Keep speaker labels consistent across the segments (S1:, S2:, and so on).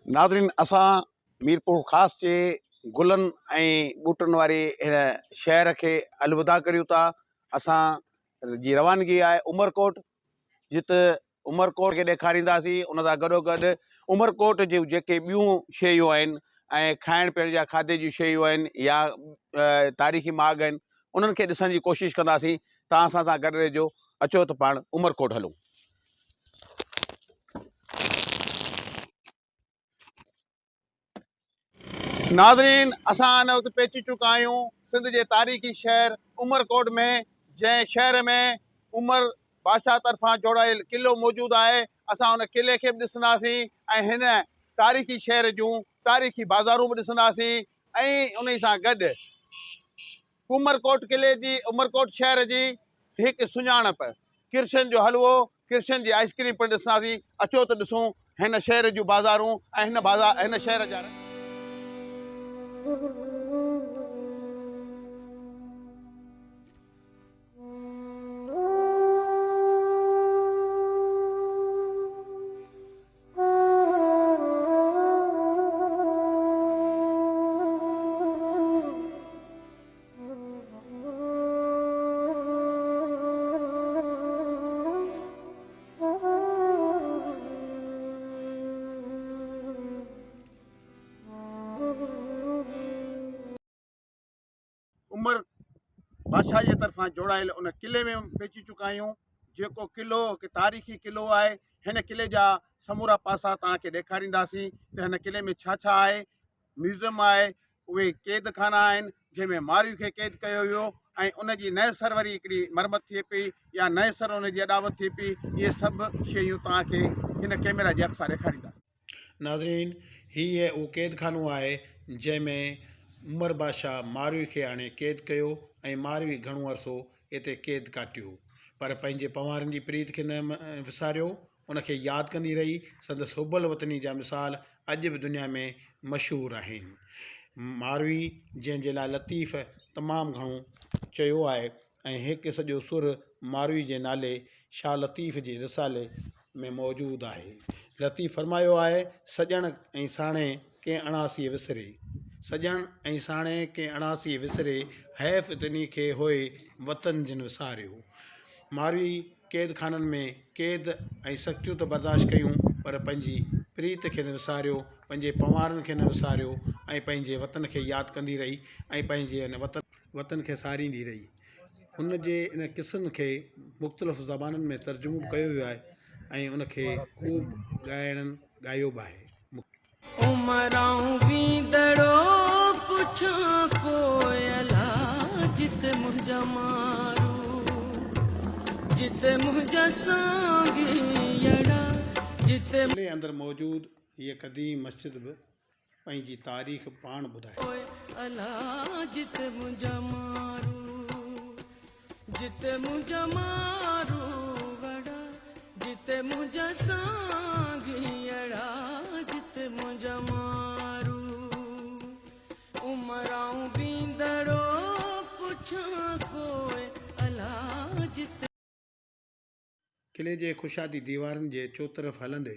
S1: नाज़रीन, असां मीरपुर ख़ासि जे गुलनि ऐं ॿूटनि वारी हिन शहर खे अलविदा करियूं था। असां जी रवानगी आहे उमरकोट, जिते उमरकोट खे ॾेखारींदासीं। उन सां गॾोगॾु उमरकोट जूं जेके ॿियूं शयूं आहिनि ऐं खाइण पीअण जा खाधे जूं शयूं आहिनि या तारीख़ी माॻ आहिनि, उन्हनि खे ॾिसण जी कोशिशि कंदासीं। तव्हां असां सां गॾु रहिजो। अचो त पाण उमरकोट हलूं। नाज़रीन, असां हिन वक़्तु पहुची चुका आहियूं सिंध जे तारीख़ी शहर उमरकोट में, जंहिं शहर में उमर बादशाह तरफ़ां जोड़ायल क़िलो मौजूदु आहे। असां हुन क़िले खे बि ॾिसंदासीं ऐं हिन तारीख़ी शहर जूं तारीख़ी बाज़ारूं बि ॾिसंदासीं ऐं उन सां गॾु उमरकोट क़िले जी, उमरकोट शहर जी हिकु सुञाणप, किरशन जो हलवो, किरशन जी आइस्क्रीम पिणु ॾिसंदासीं। अचो त ॾिसूं हिन शहर जूं बाज़ारूं ऐं हिन शहर जा उमर बादशाह जे तरफ़ां जोड़ायल उन क़िले में पहुची चुका आहियूं, जेको क़िलो हिकु तारीख़ी क़िलो आहे। हिन क़िले जा समूरा पासा तव्हांखे ॾेखारींदासीं त हिन क़िले में छा छा आहे। म्यूज़ियम आहे, उहे क़ैद खाना आहिनि जंहिंमें मारियूं खे क़ैद कयो वियो ऐं उन जी नए सर वरी हिकिड़ी मरमत थिए पई या नए सर उन जी अॾावत थिए पई। इहे सभु शयूं तव्हांखे हिन कैमरा जे अॻिसां ॾेखारींदासीं।
S2: नाज़रीन, हीअ उहो क़ैद खानो आहे जंहिंमें उमर बादशाह मारवी खे हाणे क़ैद कयो ऐं मारवी घणो अरसो हिते क़ैद काटियो, पर पंहिंजे पवारनि जी प्रीत खे न विसारियो, उनखे यादि कंदी रही। संदसि हुबल वतनी जा मिसाल अॼु बि दुनिया में मशहूरु आहिनि। मारवी जंहिंजे लाइ लतीफ़ तमामु घणो चयो आहे ऐं हिकु सॼो सुर मारवी जे नाले शाह लतीफ़ जे रिसाले में मौजूदु आहे। लतीफ़ फरमायो आहे, सॼण ऐं साणे कंहिं अणासीअ विसरे, सॼण ऐं साणे कंहिं अणासीअ विसरे, हैफ़ इतनी खे होए वतन जिन विसारियो। मारवी क़ैद खाननि में क़ैद ऐं सख़्तियूं त बर्दाश्त कयूं, पर पंहिंजी प्रीत खे न विसारियो, पंहिंजे पवारनि खे न विसारियो ऐं पंहिंजे वतन खे यादि कंदी रही ऐं पंहिंजे हिन वतन खे सारींदी रही। हुन जे इन क़िसनि खे मुख़्तलिफ़ ज़बाननि में तर्जुमो कयो वियो आहे ऐं उनखे ख़ूब ॻायो बि आहे। क़िले अंदरि मौजूदु हीअ क़दीम मस्जिद बि पंहिंजी तारीख़ पाण ॿुधाए। क़िले जे खुशादी दीवारनि जे चोतरफ़ हलंदे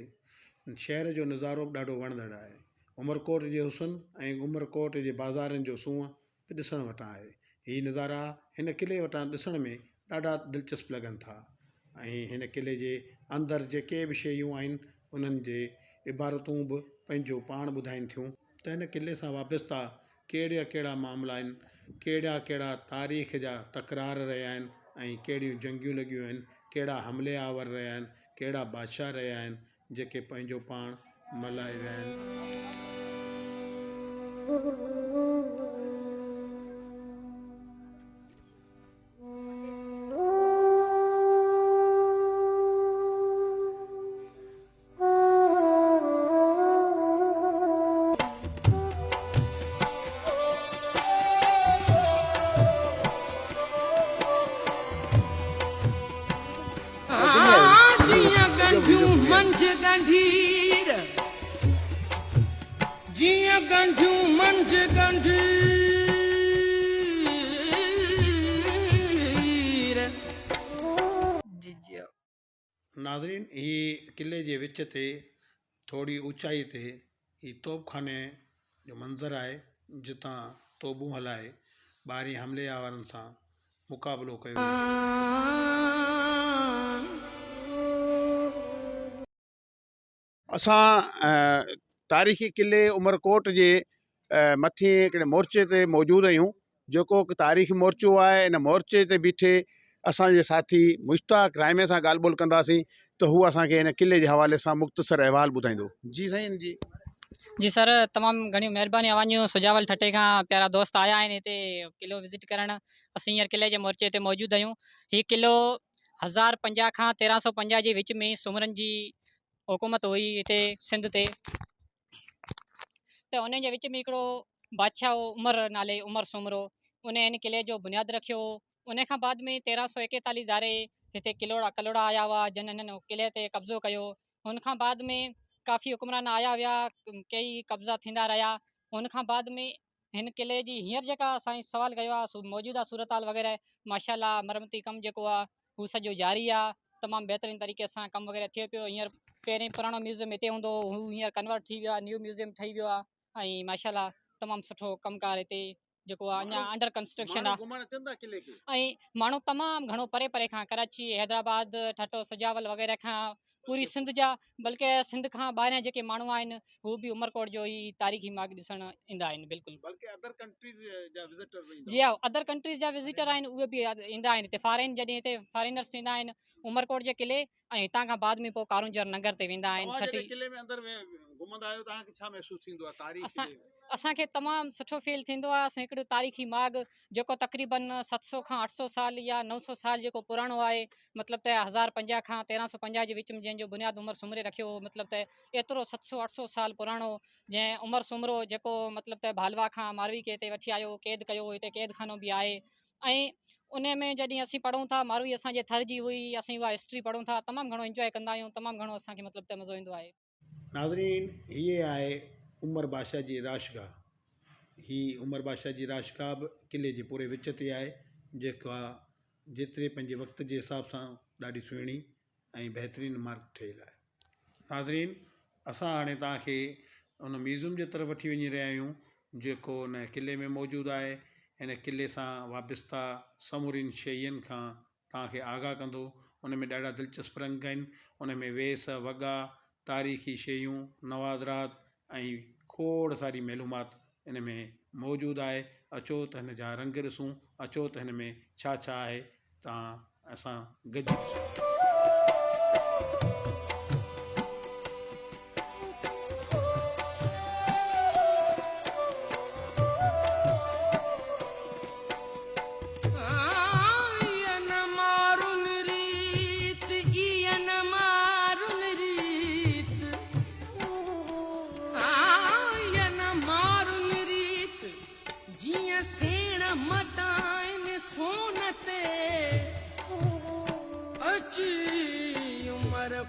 S2: शहर जो नज़ारो बि ॾाढो वणंदड़ आहे। उमरकोट जे हुसन ऐं उमरकोट जे बाज़ारनि जो सूंहं बि ॾिसण वटां आहे। हीअ नज़ारा हिन क़िले वटां ॾिसण में ॾाढा दिलचस्प लॻनि था ऐं हिन क़िले जे अंदरि जेके बि शयूं आहिनि उन्हनि जे इबारतूं बि पंहिंजो पाण ॿुधाइनि थियूं त हिन क़िले सां वाबस्ता कहिड़ा कहिड़ा मामला आहिनि, कहिड़ा कहिड़ा तारीख़ जा तकरार रहिया आहिनि ऐं कहिड़ियूं जंगियूं लॻियूं आहिनि, कहिड़ा हमले आवर रहिया आहिनि, कहिड़ा बादशाह रहिया आहिनि जेके पंहिंजो पाण मल्हाए विया आहिनि। नाज़रीन, ही क़िले जे विच ते थोरी ऊचाई ते ही तोपखाने जो मंज़र आहे जितां तोबूं हलाए ॿारहीं हमले वारनि सां मुक़ाबिलो कयो वेंदो।
S1: असां तारीख़ी किले उमरकोट जे मथे हिकिड़े मोर्चे ते मौजूदु आहियूं, जेको हिकु तारीख़ी मोर्चो आहे। इन मोर्चे ते बीठे असांजे साथी मुश्ताक राइमे सां ॻाल्हि ॿोल कंदासीं त हू असांखे हिन किले जे हवाले सां मुख़्तसर अहवाल ॿुधाईंदो। जी साईं जी।
S3: जी सर, तमामु घणी महिरबानी। अवांजो सुजावल ठटे खां प्यारा दोस्त आया आहिनि हिते किलो विज़िट करणु। असीं हींअर किले जे मोर्चे ते मौजूदु आहियूं। हीउ किलो 1050 खां 1350 जे विच में सुमरनि जी हुकूमत हुई हिते सिंध ते। त उन जे विच में हिकिड़ो बादशाह हो उमर नाले, उमर सुमरो। उन हिन किले जो बुनियादु रखियो। उन खां बाद में 1341 धारे हिते कलोड़ा आया हुआ, जिन हिननि किले ते कब्ज़ो कयो। हुन खां बाद में काफ़ी हुक्मरान आया विया, कई कब्ज़ा थींदा रहिया। हुन खां बाद में हिन किले जी हींअर जेका असां सवाल कयो आहे मौजूदा सूरत हाल वग़ैरह, माशाल्लाह मरमती कमु जेको आहे हू सॼो जारी आहे। तमामु बहितरीन तरीक़े सां कमु वग़ैरह थिए पियो। हींअर पहिरीं पुराणो म्यूज़ियम हिते हूंदो हो, हू हींअर कन्वर्ट थी वियो आहे, न्यू म्यूज़ियम ठही वियो आहे। ऐं माशाल्लाह तमामु सुठो कमुकारु हिते जेको आहे अञा अंडर कंस्ट्रक्शन आहे। ऐं माण्हू तमामु घणो परे परे खां, कराची, हैदराबाद, ठटो, सुजावल वग़ैरह खां, पूरी सिंध जा, बल्कि सिंध खां ॿाहिरां जेके माण्हू आहिनि हू बि उमरकोट जो ई तारीख़ी मार्ग ॾिसणु ईंदा आहिनि। बिल्कुलु जी हा, अदर कंट्रीज़ जा विज़िटर आहिनि, उहे बि ईंदा आहिनि हिते। फॉरेन जॾहिं हिते फॉरेनर्स ईंदा आहिनि उमरकोट जे किले, ऐं हितां खां बाद में पोइ कारूंजर नगर ते वेंदा आहिनि। असांखे तमामु सुठो फील थींदो आहे। असां हिकिड़ो तारीख़ी मार्ग जेको तक़रीबन 700 खां 800 साल या 900 साल जेको पुराणो आहे, मतिलबु त 1050 खां 1350 जे विच में जंहिंजो बुनियादु उमर सुमरे रखियो, मतिलबु त एतिरो 700-800 साल पुराणो जंहिं उमर सुमरो जेको मतिलबु त भालवा खां मारवी खे हिते वठी आयो, क़ैद कयो, हिते क़ैद खानो बि आहे। ऐं उन में जॾहिं असीं पढ़ूं था, मारवी असांजे थर जी हुई, असीं उहा हिस्ट्री पढ़ूं था, तमामु घणो इंजॉय कंदा आहियूं, तमामु घणो असांखे मतिलबु त मज़ो ईंदो आहे।
S2: नाज़रीन, हीअ आहे उमर बादशाह जी राशगाह। हीअ उमर बादशाह जी राशगाह बि किले जे पूरे विच ते आहे, जेका जेतिरे पंहिंजे वक़्त जे हिसाब सां ॾाढी सुहिणी ऐं बहितरीनु इमारत ठहियलु आहे। नाज़रीन, असां हाणे तव्हांखे उन म्यूज़ियम जे तरफ़ वठी वञी रहिया आहियूं जेको उन किले में मौजूदु आहे। हिन किले सां वाबस्ता समूरीनि शयुनि खां तव्हांखे आगाह कंदो। उन में ॾाढा दिलचस्प रंग आहिनि। उन में वेस, वॻा, तारीख़ी शयूं, नवादरात ऐं खोड़ सारी मालूमात इन में मौजूदु आहे। अचो त हिन जा रंग ॾिसूं, अचो त हिन में छा छा आहे, तव्हां असां गॾिजी ॾिसूं।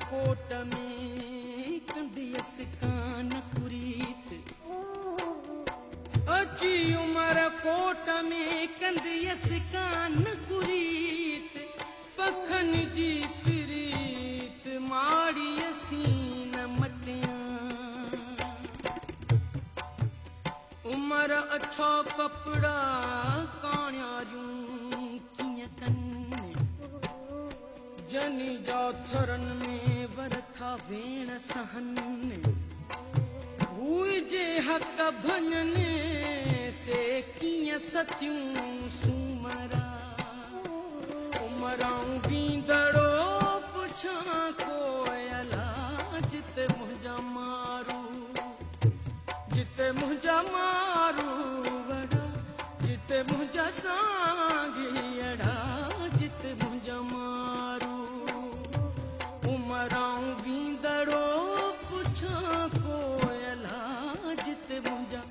S4: कोट में कंदियस कान कुरीत, अची उमर कोट में कंदियस कान कुरीत, पखन जी प्रीत माड़ी असीं न मटियां। उमर अछो कपड़ा काणियारियूं कीअं कनि, जनी जा थरन में वरथा भेण सहन, हुई जे हक भञने से कीअं सतियूं सूमरा। उमराऊं बींदड़ो पुछां कोयला, जिते मुंहिंजा मारू, जिते मुंहिंजा मारू वड़ा, जिते मुंहिंजा सांघियड़ा, जिते मुंहिंजा मारू। उमराऊं बींदड़ो पुछां कोयला, जिते मुंहिंजा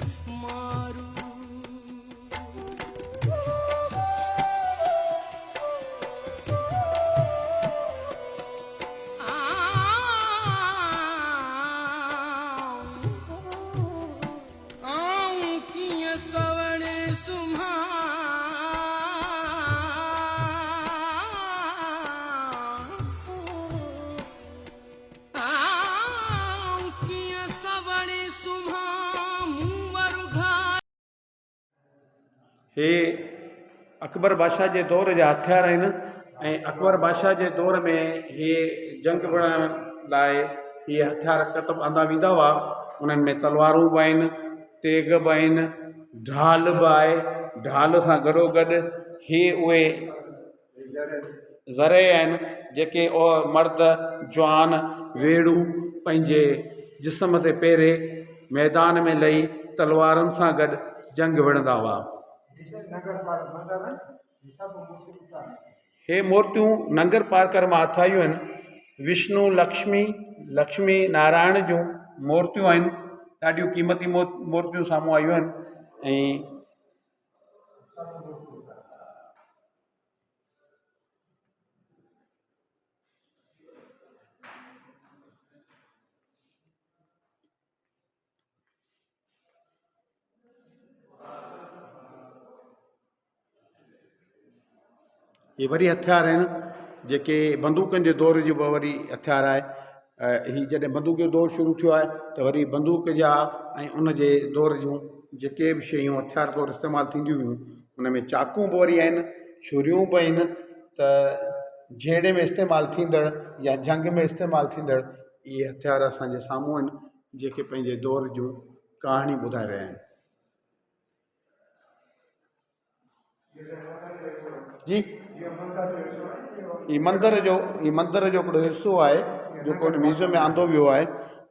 S4: मारू। आऊं कीअं सवणे सुम्हां,
S2: हे अकबर बादशाह जे दौर जा हथियार आहिनि ऐं अकबर बादशाह जे दौर में हे जंग विड़ण लाइ इहे हथियार कतब आंदा वेंदा हुआ। उन्हनि में तलवारूं बि आहिनि, तेग बि आहिनि, ढाल बि आहे। ढाल सां गॾोगॾु हे उहे ज़रे आहिनि जेके मर्द जवान वेड़ू पंहिंजे जिस्म ते पेरे मैदान में लही तलवारुनि सां गॾु जंग विड़ंदा हुआ। हे मूर्तियूं नंगर पार्कर मां ठाहियूं आहिनि। विष्णु लक्ष्मी नारायण जूं मूर्तियूं आहिनि। ॾाढियूं क़ीमती मूर्तियूं साम्हूं आयूं आहिनि। ऐं ये वरी हथियार आहिनि जेके बंदूकनि जे दौर जो वरी हथियार आहे। ही जॾहिं बंदूक जो दौरु शुरू थियो आहे त वरी बंदूक जा ऐं उन जे दौर जूं जेके बि शयूं हथियार तौरु इस्तेमालु थींदियूं हुयूं उन में चाकू बि वरी आहिनि, छुरियूं बि आहिनि। त जहिड़े में इस्तेमालु थींदड़ या जंग में इस्तेमालु थींदड़ इहे हथियार असांजे साम्हूं आहिनि जेके पंहिंजे दौर जूं कहाणी ॿुधाए रहिया आहिनि। जी ही मंदर जो हिकिड़ो हिसो आहे जेको हुन म्यूज़ियम में आंदो वियो आहे।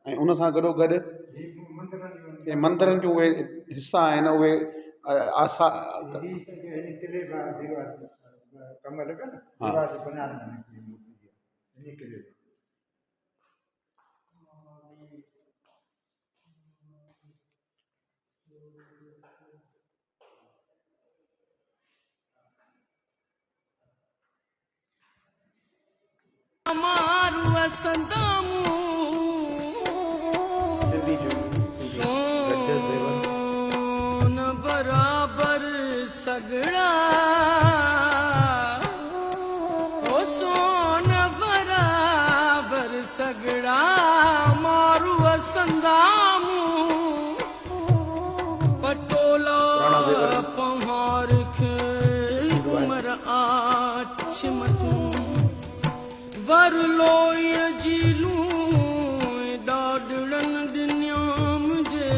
S2: ऐं उन सां गॾोगॾु हे मंदरनि जूं उहे हिसा आहिनि उहे आसा
S4: मारू असंदामू सोन बराबर सगड़ा ओ सोन बराबर सगड़ा मारू असंदामू पटोला पहाड़ खे उमर आछ मटू वर लोय जीलू डाडड़न दुनियाम जे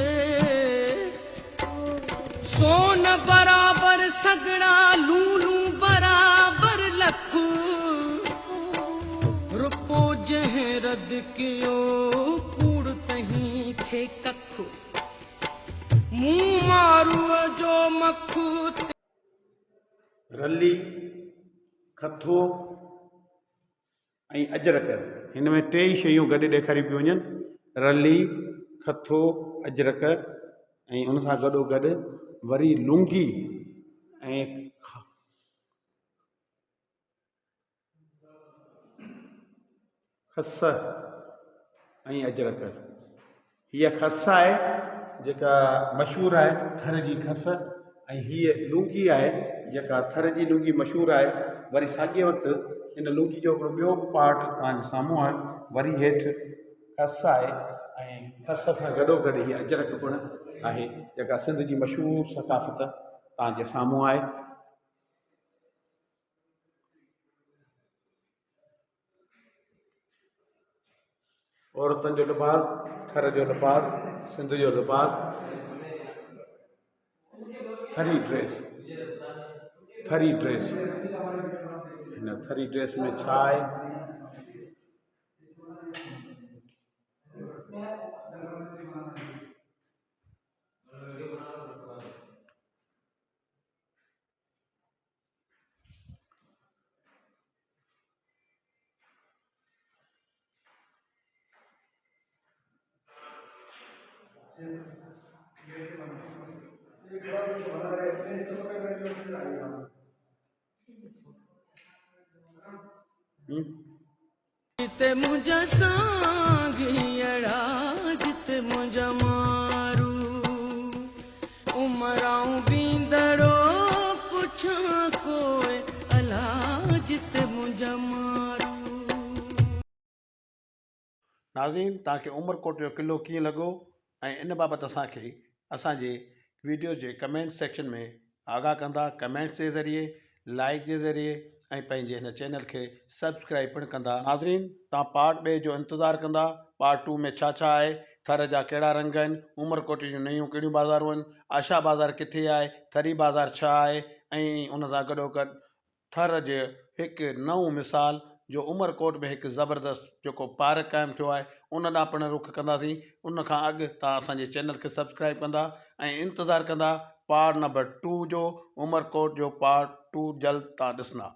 S4: सोन बराबर सगड़ा लूलू बराबर लख रुपो जंहिं रद कयो कूड़ तहीं थे कख मुंह मारूअ जो मखु
S2: रली खथो ऐं अजरक हिन में टे ई शयूं गॾु ॾेखारी पियूं वञनि। रली खथो अजरक ऐं उन सां गॾोगॾु वरी लुंगी ऐं खस ऐं अजरक। हीअ खस आहे जेका मशहूरु आहे थर जी खस ऐं हीअ लुंगी आहे जेका थर जी लुंगी मशहूरु आहे। वरी साॻिए वक़्तु हिन लुंगी जो हिकिड़ो ॿियो पार्ट तव्हांजे साम्हूं आहे। वरी हेठि खस आहे ऐं खस सां गॾोगॾु हीअ अजरक पिणु आहे जेका सिंध जी मशहूरु सक़ाफ़त तव्हांजे साम्हूं आहे। औरतुनि जो लिबास, थर जो लिबास, सिंध जो लिबास, थरी ड्रेस हिन थरी ड्रेस में छा आहे?
S4: जिते मुंहिंजा सांगियड़ा जिते मुंहिंजा मारू उमराऊं बींदड़ो पुछां कोई अला जिते मुंहिंजा मारू।
S2: नाज़रीन, तव्हांखे उमरकोट जो क़िलो कीअं लॻो ऐं इन बाबति असांखे असांजे वीडियो जे कमेंट सेक्शन में आगाह कंदा कमेंट्स जे ज़रिए, लाइक जे ज़रिए ऐं पंहिंजे हिन चैनल खे सब्सक्राइब पिणु कंदा। नाज़रीन, तव्हां पार्ट 2 जो इंतज़ारु कंदा। पार्ट 2 में छा छा आहे, थर जा कहिड़ा रंग आहिनि, उमरकोट जूं नयूं कहिड़ियूं बाज़ारूं आहिनि, आशा बाज़ार किथे आहे, थरी बाज़ार छा आहे, ऐं उन सां गॾोगॾु थर जे हिकु नओं मिसाल जो उमरकोट में हिकु ज़बरदस्त जेको पार्क क़ाइमु थियो आहे उन ॾांहुं पिणु रुख कंदासीं। उन खां अॻु तव्हां असांजे चैनल खे सब्सक्राइब कंदा ऐं इंतज़ारु कंदा पार्ट नंबर 2 जो। उमरकोट जो पार्ट 2 जल्द तव्हां ॾिसंदा।